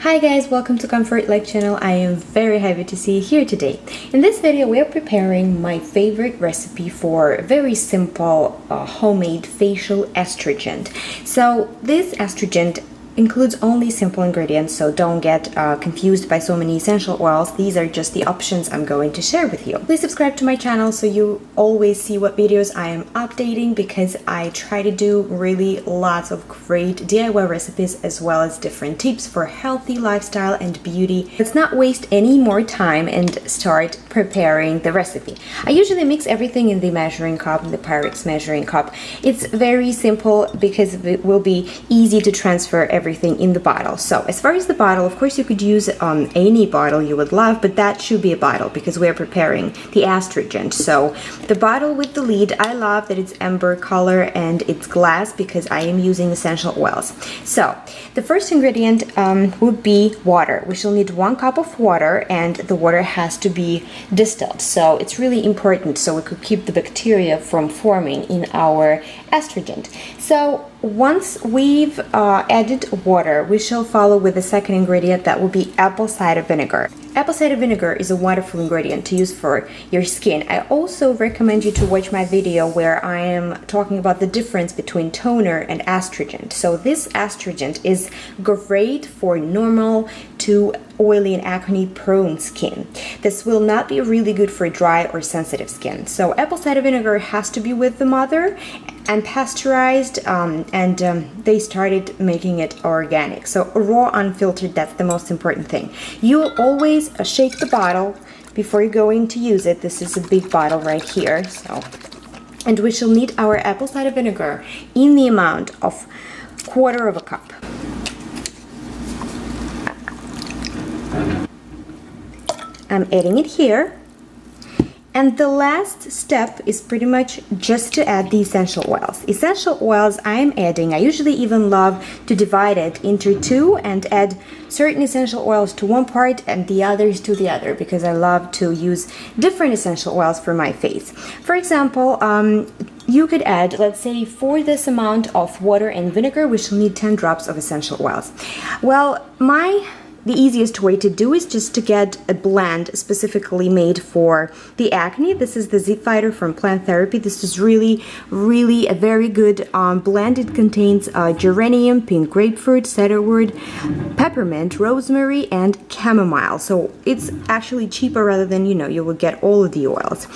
Hi guys, welcome to Comfort Life channel. I am very happy to see you here today. In this video we are preparing my favorite recipe for very simple homemade facial astringent. So this astringent includes only simple ingredients, so don't get confused by so many essential oils. These are just the options I'm going to share with you. Please subscribe to my channel so you always see what videos I am updating, because I try to do really lots of great DIY recipes as well as different tips for healthy lifestyle and beauty. Let's not waste any more time and start preparing the recipe. I usually mix everything in the measuring cup, the Pyrex measuring cup. It's very simple because it will be easy to transfer everything in the bottle. So as far as the bottle, of course you could use any bottle you would love, but that should be a bottle because we're preparing the astringent. So the bottle with the lid, I love that it's amber color and it's glass because I am using essential oils. So the first ingredient would be water. We shall need 1 cup of water, and the water has to be distilled. So it's really important so we could keep the bacteria from forming in our astringent. So once we've added water, we shall follow with the second ingredient, that will be apple cider vinegar. Apple cider vinegar is a wonderful ingredient to use for your skin. I also recommend you to watch my video where I am talking about the difference between toner and astringent. So this astringent is great for normal to oily and acne prone skin. This will not be really good for dry or sensitive skin. So apple cider vinegar has to be with the mother and pasteurized, and they started making it organic. So raw, unfiltered, that's the most important thing. You always shake the bottle before you're going to use it. This is a big bottle right here. And we shall need our apple cider vinegar in the amount of 1/4 cup. I'm adding it here. And the last step is pretty much just to add the essential oils. Essential oils I'm adding, I usually even love to divide it into 2 and add certain essential oils to one part and the others to the other, because I love to use different essential oils for my face. For example, you could add, let's say, for this amount of water and vinegar, we shall need 10 drops of essential oils. Well, the easiest way to do is just to get a blend specifically made for the acne. This is the Zip Fighter from Plant Therapy. This is really a very good blend. It contains geranium, pink grapefruit, cedarwood, peppermint, rosemary, and chamomile. So it's actually cheaper rather than, you will get all of the oils.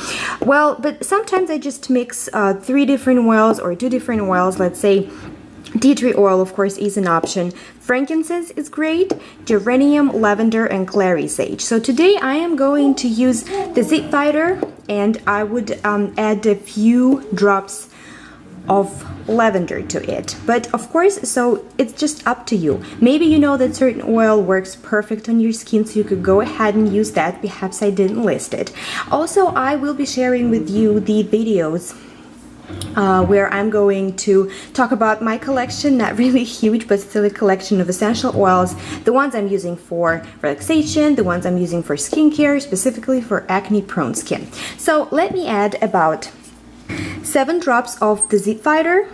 Well, but sometimes I just mix 3 different oils or 2 different oils. Let's say tea tree oil, of course, is an option. Frankincense is great, geranium, lavender, and clary sage. So today I am going to use the Zip Fighter, and I would add a few drops of lavender to it. But of course, so it's just up to you. Maybe you know that certain oil works perfect on your skin, so you could go ahead and use that. Perhaps I didn't list it. Also, I will be sharing with you the videos where I'm going to talk about my collection, not really huge, but still a collection of essential oils, the ones I'm using for relaxation, the ones I'm using for skincare, specifically for acne prone skin. So let me add about 7 drops of the Zip Fighter,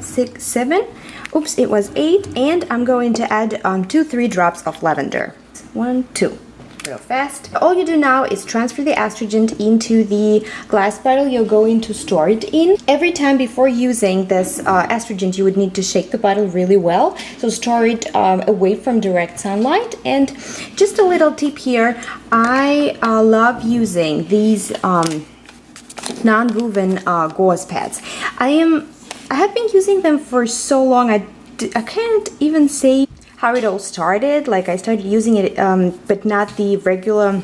6, 7, oops, it was 8, and I'm going to add 2-3 drops of lavender. 1, 2. Real fast. All you do now is transfer the astringent into the glass bottle you're going to store it in. Every time before using this astringent, you would need to shake the bottle really well. So store it away from direct sunlight. And just a little tip here, I love using these non-woven gauze pads. I have been using them for so long, I can't even say how it all started. Like, I started using it, but not the regular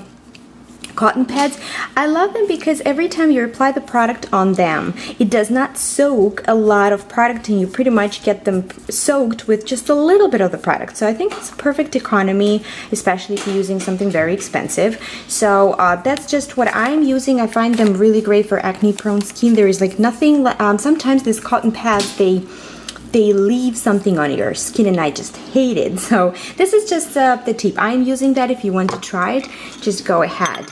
cotton pads. I love them because every time you apply the product on them, it does not soak a lot of product, and you pretty much get them soaked with just a little bit of the product. So I think it's a perfect economy, especially if you're using something very expensive. So that's just what I'm using. I find them really great for acne prone skin. There is like nothing, sometimes these cotton pads, they leave something on your skin, and I just hate it. So this is just the tip. I'm using that. If you want to try it, just go ahead.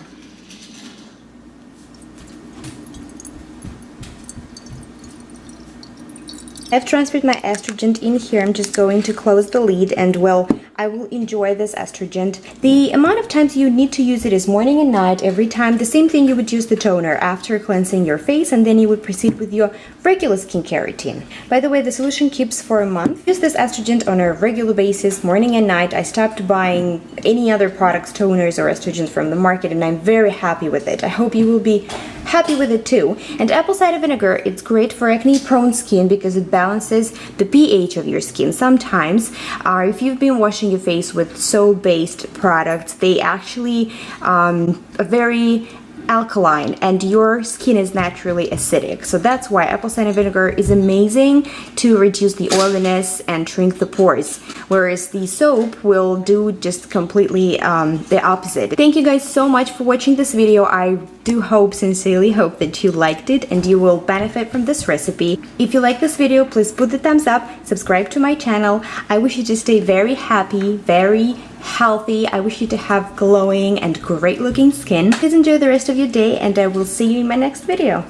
I've transferred my Astringent in here. I'm just going to close the lid and, well, I will enjoy this Astringent. The amount of times you need to use it is morning and night, every time. The same thing you would use the toner after cleansing your face, and then you would proceed with your regular skincare routine. By the way, the solution keeps for a month. Use this Astringent on a regular basis, morning and night. I stopped buying any other products, toners or Astringents from the market, and I'm very happy with it. I hope you will be happy with it too. And apple cider vinegar, it's great for acne-prone skin because it balances the pH of your skin. Sometimes, if you've been washing your face with soap-based products, they actually are very alkaline and your skin is naturally acidic. So that's why apple cider vinegar is amazing to reduce the oiliness and shrink the pores, whereas the soap will do just completely the opposite. Thank you guys so much for watching this video. I do sincerely hope that you liked it and you will benefit from this recipe. If you like this video, please put the thumbs up, subscribe to my channel. I wish you to stay very happy, very healthy. I wish you to have glowing and great looking skin. Please enjoy the rest of your day, and I will see you in my next video.